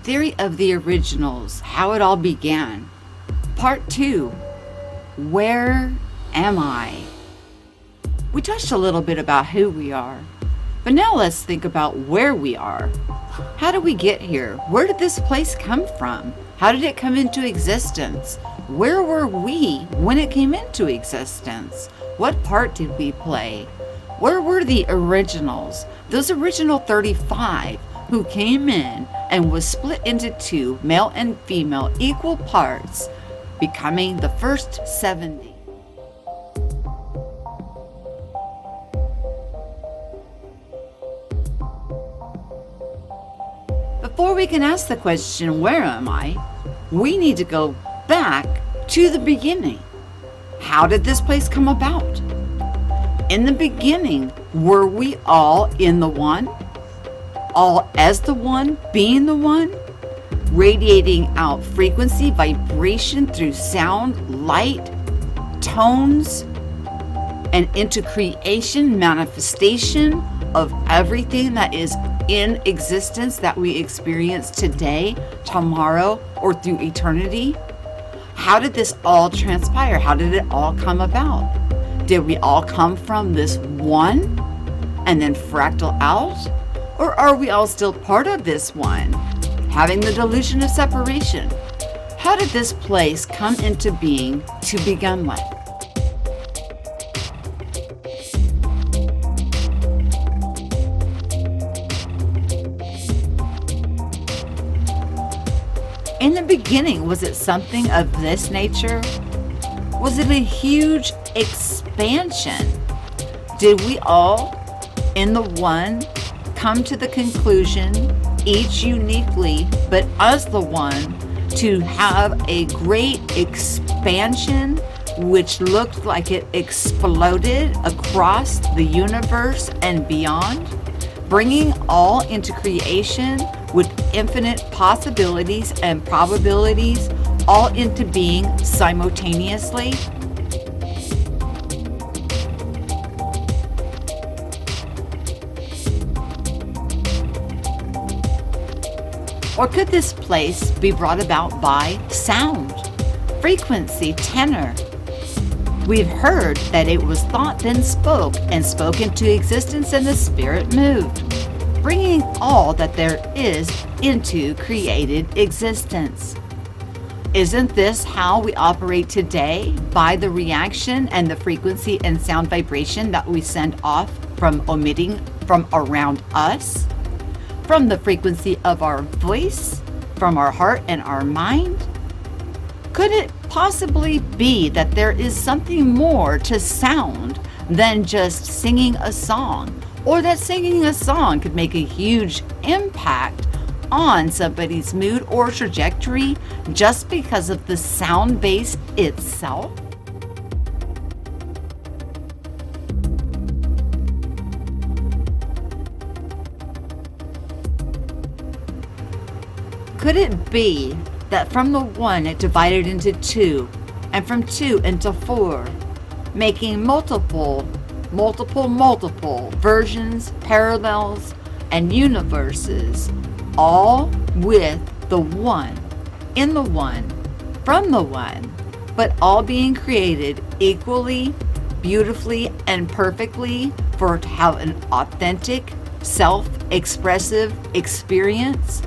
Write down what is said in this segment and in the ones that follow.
Theory of the originals, how it all began. Part 2, where am I? We touched a little bit about who we are, but now let's think about where we are. How did we get here? Where did this place come from? How did it come into existence? Where were we when it came into existence? What part did we play? Where were the originals? Those original 35 who came in and was split into two, male and female, equal parts, becoming the first 70. Before we can ask the question, where am I? We need to go back to the beginning. How did this place come about? In the beginning, were we all in the one? All as the one, being the one? Radiating out frequency, vibration through sound, light, tones, and into creation, manifestation of everything that is in existence that we experience today, tomorrow, or through eternity? How did this all transpire? How did it all come about? Did we all come from this one and then fractal out? Or are we all still part of this one, having the delusion of separation? How did this place come into being to begin with? In the beginning, was it something of this nature? Was it a huge expansion? Did we all, in the one, come to the conclusion, each uniquely, but as the one, to have a great expansion which looked like it exploded across the universe and beyond, bringing all into creation with infinite possibilities and probabilities all into being simultaneously? Or could this place be brought about by sound, frequency, tenor? We've heard that it was thought then spoke, and spoke into existence, and the spirit moved, bringing all that there is into created existence. Isn't this how we operate today, by the reaction and the frequency and sound vibration that we send off from emitting from around us? From the frequency of our voice, from our heart and our mind? Could it possibly be that there is something more to sound than just singing a song? Or that singing a song could make a huge impact on somebody's mood or trajectory just because of the sound base itself? Could it be that from the one it divided into two, and from two into four, making multiple versions, parallels, and universes, all with the one, in the one, from the one, but all being created equally, beautifully, and perfectly for it to have an authentic, self-expressive experience?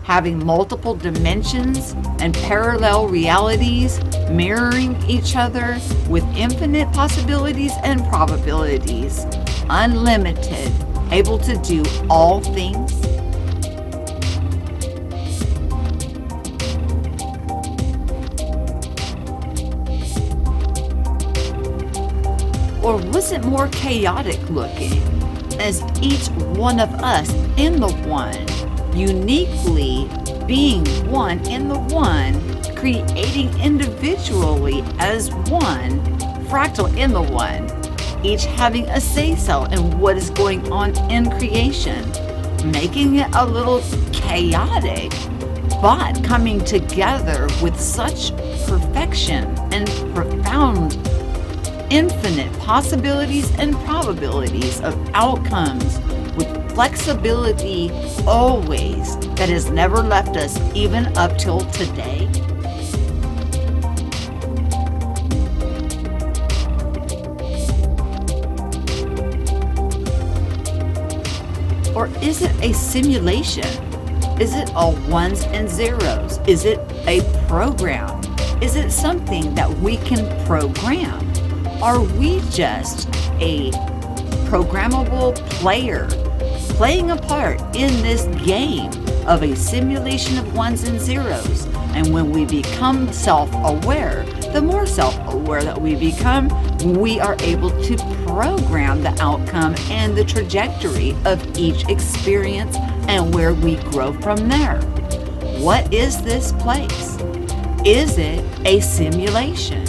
Having multiple dimensions and parallel realities mirroring each other with infinite possibilities and probabilities, unlimited, able to do all things? Or was it more chaotic looking, as each one of us in the one, uniquely being one in the one, creating individually as one, fractal in the one, each having a say-so in what is going on in creation, making it a little chaotic, but coming together with such perfection and profound, infinite possibilities and probabilities of outcomes with flexibility always that has never left us even up till today? Or is it a simulation? Is it all ones and zeros? Is it a program? Is it something that we can program? Are we just a programmable player playing a part in this game of a simulation of ones and zeros? And when we become self-aware, the more self-aware that we become, we are able to program the outcome and the trajectory of each experience and where we grow from there. What is this place? Is it a simulation?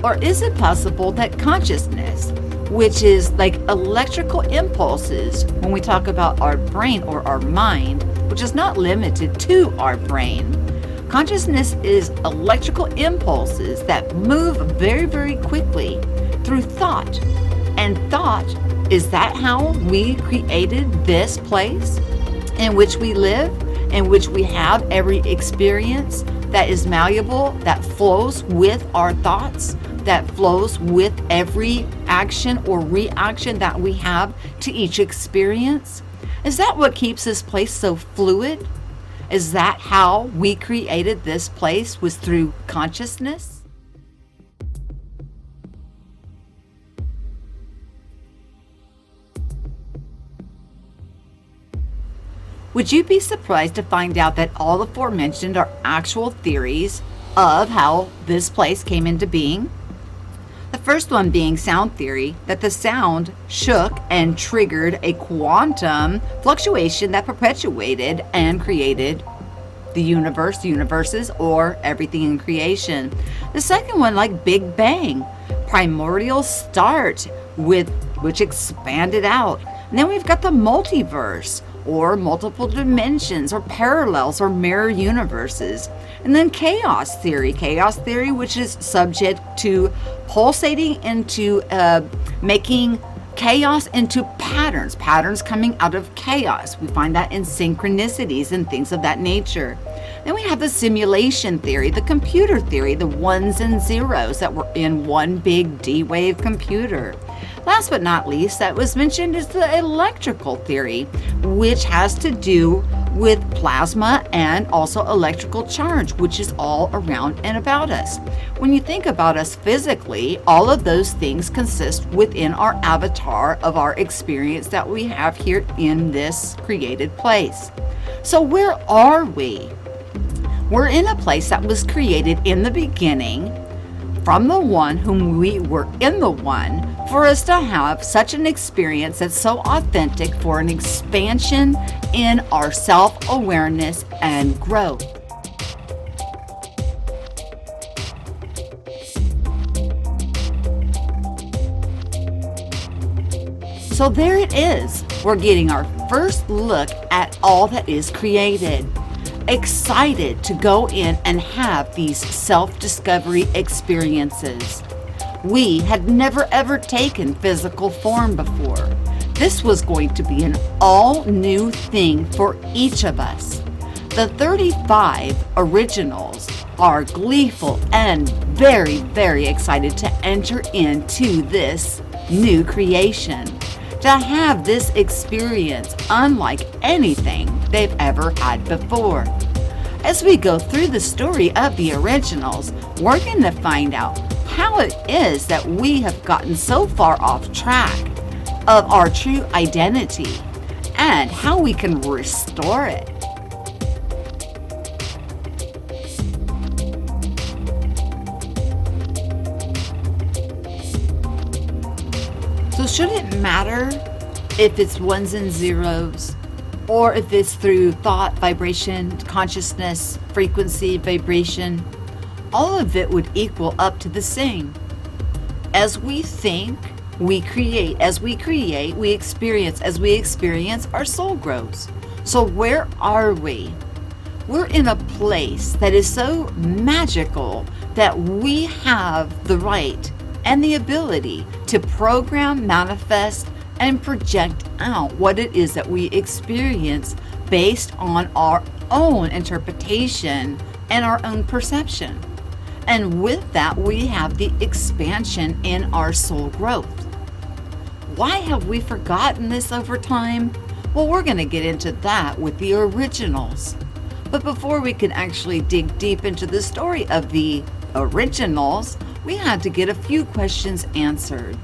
Or is it possible that consciousness, which is like electrical impulses when we talk about our brain or our mind, which is not limited to our brain. Consciousness is electrical impulses that move very, very quickly through thought. And thought, is that how we created this place in which we live, in which we have every experience that is malleable, that flows with our thoughts, that flows with every action or reaction that we have to each experience? Is that what keeps this place so fluid? Is that how we created this place, was through consciousness? Would you be surprised to find out that all aforementioned are actual theories of how this place came into being? The first one being sound theory, that the sound shook and triggered a quantum fluctuation that perpetuated and created the universe, universes, or everything in creation. The second one, like Big Bang, primordial start with which expanded out. And then we've got the multiverse, or multiple dimensions, or parallels, or mirror universes. And then chaos theory, which is subject to pulsating into making chaos into patterns coming out of chaos. We find that in synchronicities and things of that nature. Then we have the simulation theory, the computer theory, the ones and zeros that were in one big D-wave computer. Last but not least, that was mentioned, is the electrical theory, which has to do with plasma and also electrical charge, which is all around and about us. When you think about us physically, all of those things consist within our avatar of our experience that we have here in this created place. So where are we? We're in a place that was created in the beginning from the one whom we were in the one, for us to have such an experience that's so authentic for an expansion in our self-awareness and growth. So there it is. We're getting our first look at all that is created. Excited to go in and have these self-discovery experiences. We had never ever taken physical form before. This was going to be an all new thing for each of us. The 35 originals are gleeful and very, very excited to enter into this new creation, to have this experience unlike anything they've ever had before. As we go through the story of the originals, we're going to find out how it is that we have gotten so far off track of our true identity and how we can restore it. So should it matter if it's ones and zeros, or if it's through thought, vibration, consciousness, frequency, vibration? All of it would equal up to the same. As we think, we create. As we create, we experience. As we experience, our soul grows. So where are we? We're in a place that is so magical that we have the right and the ability to program, manifest, and project out what it is that we experience based on our own interpretation and our own perception. And with that, we have the expansion in our soul growth. Why have we forgotten this over time? Well, we're going to get into that with the originals. But before we can actually dig deep into the story of the originals, we had to get a few questions answered.